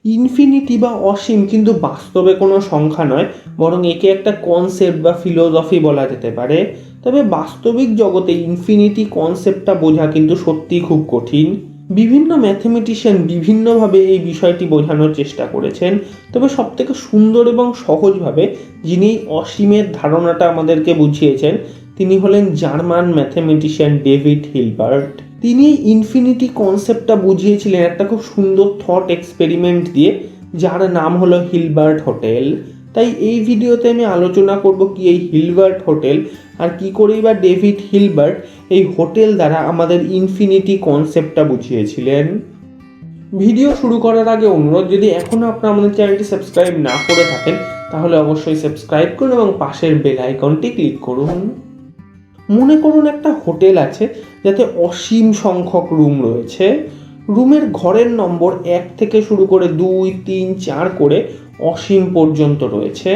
Infinity বা অসীম কিন্তু বাস্তবে কোনো সংখ্যা নয়, বরং একে একটা কনসেপ্ট বা ফিলোসফি বলা যেতে পারে। তবে বাস্তবিক জগতে ইনফিনিটি কনসেপ্টটা বোঝা কিন্তু সত্যিই খুব কঠিন। বিভিন্ন ম্যাথমেটিশিয়ান বিভিন্নভাবে এই বিষয়টি বোঝানোর চেষ্টা করেছেন, তবে সবথেকে সুন্দর এবং সহজভাবে যিনি অসীমের ধারণাটা আমাদেরকে বুঝিয়েছেন তিনি হলেন জার্মান ম্যাথমেটিশিয়ান ডেভিড হিলবার্ট। তিনি এই ইনফিনিটি কনসেপ্টটা বুঝিয়েছিলেন একটা খুব সুন্দর থট এক্সপেরিমেন্ট দিয়ে, যার নাম হলো হিলবার্ট হোটেল। তাই এই ভিডিওতে আমি আলোচনা করব কি এই হিলবার্ট হোটেল, আর কি করেই বা ডেভিড হিলবার্ট এই হোটেল দ্বারা আমাদের ইনফিনিটি কনসেপ্টটা বুঝিয়েছিলেন। ভিডিও শুরু করার আগে অনুরোধ, যদি এখনও আপনারা আমাদের চ্যানেলটি সাবস্ক্রাইব না করে থাকেন তাহলে অবশ্যই সাবস্ক্রাইব করুন এবং পাশের বেল আইকনটি ক্লিক করুন। মনে করুন একটা হোটেল আছে যাতে অসীম সংখ্যক রুম রয়েছে। রুমের ঘরের নম্বর 1 থেকে শুরু করে 2, 3, 4 করে অসীম পর্যন্ত রয়েছে।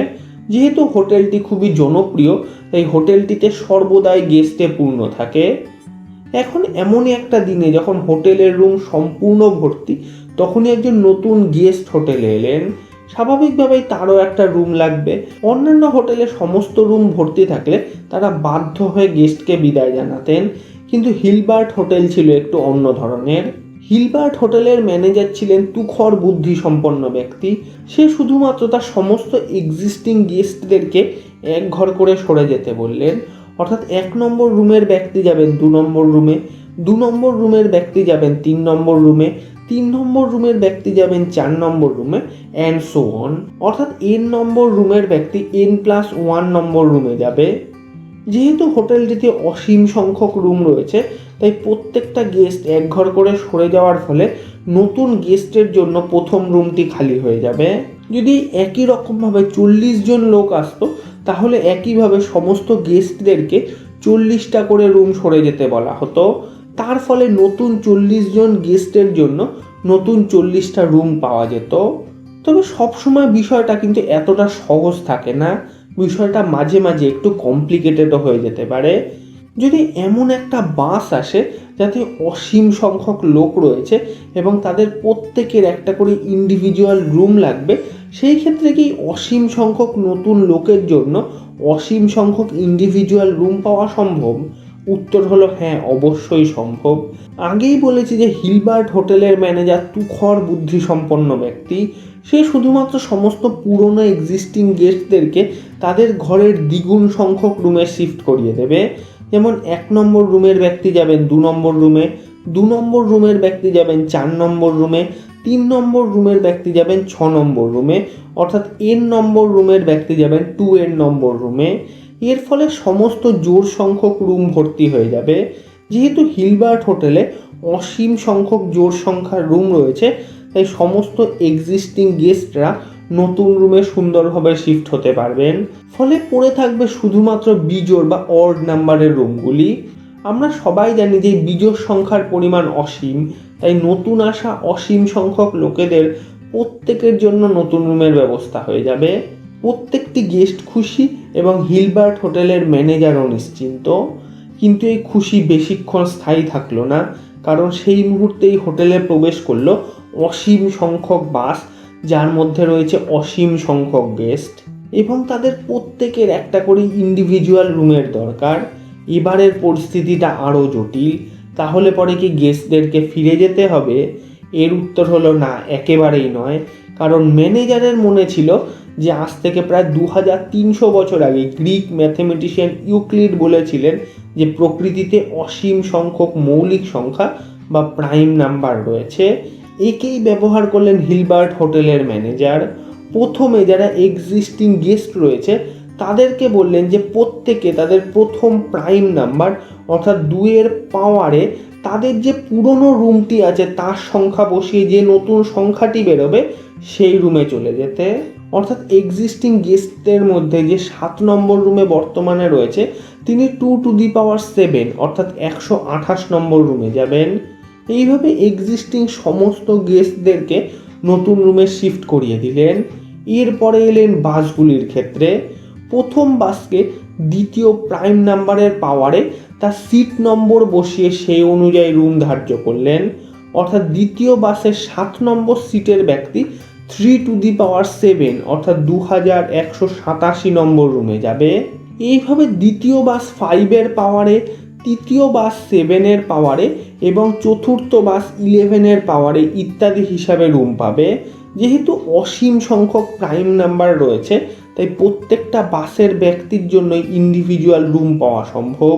যেহেতু হোটেলটি খুবই জনপ্রিয় তাই হোটেলটিতে সর্বদাই গেস্টে পূর্ণ থাকে। এখন এমনই একটা দিনে যখন হোটেলের রুম সম্পূর্ণ ভর্তি, তখনই একজন নতুন গেস্ট হোটেলে এলেন। স্বাভাবিকভাবেই তারও একটা রুম লাগবে। অন্যান্য হোটেলে সমস্ত রুম ভর্তি থাকলে তারা বাধ্য হয়ে গেস্টকে বিদায় জানাতেন, কিন্তু হিলবার্ট হোটেল ছিল একটু অন্য ধরনের। হিলবার্ট হোটেলের ম্যানেজার ছিলেন তুখর বুদ্ধি সম্পন্ন ব্যক্তি। সে শুধুমাত্র তার সমস্ত এক্সিস্টিং গেস্টদেরকে এক ঘর করে সরে যেতে বললেন। অর্থাৎ 1 নম্বর রুমের ব্যক্তি যাবেন 2 নম্বর রুমে, 2 নম্বর রুমের ব্যক্তি যাবেন 3 নম্বর রুমে, 3 নম্বর রুমের ব্যক্তি যাবেন 4 নম্বর রুমে, অ্যান্ড সো অন। অর্থাৎ n নম্বর রুমের ব্যক্তি n+1 নম্বর রুমে যাবে। যেহেতু হোটেলটিতে অসীম সংখ্যক রুম রয়েছে তাই প্রত্যেকটা গেস্ট এক ঘর করে সরে যাওয়ার ফলে নতুন গেস্টের জন্য প্রথম রুমটি খালি হয়ে যাবে। যদি একই রকমভাবে 40 জন লোক আসতো তাহলে একইভাবে সমস্ত গেস্টদেরকে 40টা করে রুম সরে যেতে বলা হতো। তার ফলে নতুন 40 জন গেস্টের জন্য নতুন 40টা রুম পাওয়া যেত। তবে সবসময় বিষয়টা কিন্তু এতটা সহজ থাকে না, বিষয়টা মাঝে মাঝে একটু কমপ্লিকেটেডও হয়ে যেতে পারে। যদি এমন একটা বাস আসে যাতে অসীম সংখ্যক লোক রয়েছে এবং তাদের প্রত্যেকের একটা করে ইন্ডিভিজুয়াল রুম লাগবে, সেই ক্ষেত্রে কি অসীম সংখ্যক নতুন লোকের জন্য অসীম সংখ্যক ইন্ডিভিজুয়াল রুম পাওয়া সম্ভব? উত্তর হলো হ্যাঁ, অবশ্যই সম্ভব। আগেই বলেছি যে হিলবার্ট হোটেলের ম্যানেজার তুখর বুদ্ধিসম্পন্ন ব্যক্তি। সে শুধুমাত্র সমস্ত পুরনো এক্সিস্টিং গেস্টদেরকে তাদের ঘরের দ্বিগুণ সংখ্যক রুমে শিফট করিয়ে দেবে। যেমন 1 নম্বর রুমের ব্যক্তি যাবেন 2 নম্বর রুমে, 2 নম্বর রুমের ব্যক্তি যাবেন 4 নম্বর রুমে, 3 নম্বর রুমের ব্যক্তি যাবেন 6 নম্বর রুমে, অর্থাৎ n নম্বর রুমের ব্যক্তি যাবেন 2n নম্বর রুমে। এর ফলে সমস্ত জোড় সংখ্যক রুম ভর্তি হয়ে যাবে। যেহেতু হিলবার্ট হোটেলে অসীম সংখ্যক জোড় সংখ্যার রুম রয়েছে তাই সমস্ত এক্সিস্টিং গেস্টরা নতুন রুমে সুন্দরভাবে শিফট হতে পারবেন। ফলে পড়ে থাকবে শুধুমাত্র বিজোড় বা অড নাম্বারের রুমগুলি। আমরা সবাই জানি যে বিজোড় সংখ্যার পরিমাণ অসীম, তাই নতুন আসা অসীম সংখ্যক লোকেদের প্রত্যেকের জন্য নতুন রুমের ব্যবস্থা হয়ে যাবে। প্রত্যেকটি গেস্ট খুশি এবং হিলবার্ট হোটেলের ম্যানেজারও নিশ্চিন্ত। কিন্তু এই খুশি বেশিক্ষণ স্থায়ী থাকলো না, কারণ সেই মুহূর্তেই হোটেলে প্রবেশ করলো অসীম সংখ্যক বাস, যার মধ্যে রয়েছে অসীম সংখ্যক গেস্ট এবং তাদের প্রত্যেকের একটা করে ইন্ডিভিজুয়াল রুমের দরকার। এবারের পরিস্থিতিটা আরও জটিল। তাহলে পরে কি গেস্টদেরকে ফিরে যেতে হবে? এর উত্তর হলো না, একেবারেই নয়। কারণ ম্যানেজারের মনে ছিল যে আজ থেকে প্রায় 2300 বছর আগে গ্রিক ম্যাথমেটিশিয়ান ইউক্লিড বলেছিলেন যে প্রকৃতিতে অসীম সংখ্যক মৌলিক সংখ্যা বা প্রাইম নাম্বার রয়েছে। একেই ব্যবহার করলেন হিলবার্ট হোটেলের ম্যানেজার। প্রথমে যারা এক্সিস্টিং গেস্ট রয়েছে তাদেরকে বললেন যে প্রত্যেকে তাদের প্রথম প্রাইম নাম্বার অর্থাৎ 2-এর পাওয়ারে তাদের যে পুরনো রুমটি আছে তার সংখ্যা বসিয়ে যে নতুন সংখ্যাটি বেরোবে সেই রুমে চলে যেতে। অর্থাৎ এক্সিস্টিং গেস্টদের মধ্যে যে 7 নম্বর রুমে বর্তমানে রয়েছে তিনি 2⁷ অর্থাৎ 128 নম্বর রুমে যাবেন। এইভাবে এক্সিস্টিং সমস্ত গেস্টদেরকে নতুন রুমে শিফট করিয়ে দিলেন। এরপরে এলেন বাসগুলির ক্ষেত্রে। প্রথম বাসকে দ্বিতীয় প্রাইম নাম্বারের পাওয়ারে তার সিট নম্বর বসিয়ে সেই অনুযায়ী রুম ধার্য করলেন। অর্থাৎ দ্বিতীয় বাসের 7 নম্বর সিটের ব্যক্তি 3⁷ অর্থাৎ 2187 নম্বর রুমে যাবে। এইভাবে দ্বিতীয় বাস 5-এর পাওয়ারে, তৃতীয় বাস 7-এর পাওয়ারে এবং চতুর্থ বাস 11-এর পাওয়ারে ইত্যাদি হিসাবে রুম পাবে। যেহেতু অসীম সংখ্যক প্রাইম নাম্বার রয়েছে, তাই প্রত্যেকটা বাসের ব্যক্তির জন্যই ইন্ডিভিজুয়াল রুম পাওয়া সম্ভব।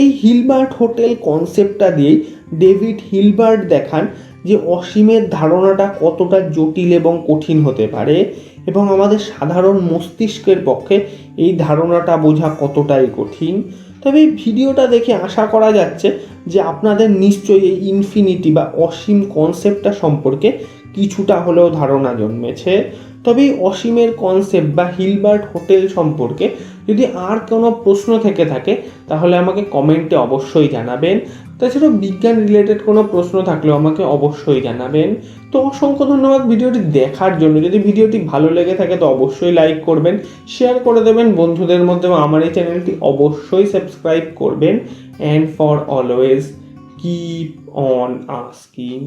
এই হিলবার্ট হোটেল কনসেপ্টটা দিয়েই ডেভিড হিলবার্ট দেখান যে অসীমের ধারণাটা কতটা জটিল এবং কঠিন হতে পারে এবং আমাদের সাধারণ মস্তিষ্কের পক্ষে এই ধারণাটা বোঝা কতটাই কঠিন। তবে এই ভিডিওটা দেখে আশা করা যাচ্ছে যে আপনাদের নিশ্চয়ই এই ইনফিনিটি বা অসীম কনসেপ্টটা সম্পর্কে কিছুটা হলেও ধারণা জন্মেছে। তবে এই অসীমের কনসেপ্ট বা হিলবার্ট হোটেল সম্পর্কে যদি আর কোনো প্রশ্ন থেকে থাকে তাহলে আমাকে কমেন্টে অবশ্যই জানাবেন। তাছাড়াও বিজ্ঞান রিলেটেড কোনো প্রশ্ন থাকলেও আমাকে অবশ্যই জানাবেন। তো অসংখ্য ধন্যবাদ ভিডিওটি দেখার জন্য। যদি ভিডিওটি ভালো লেগে থাকে তো অবশ্যই লাইক করবেন, শেয়ার করে দেবেন বন্ধুদের মধ্যে, আমার এই চ্যানেলটি অবশ্যই সাবস্ক্রাইব করবেন। And for always keep on asking.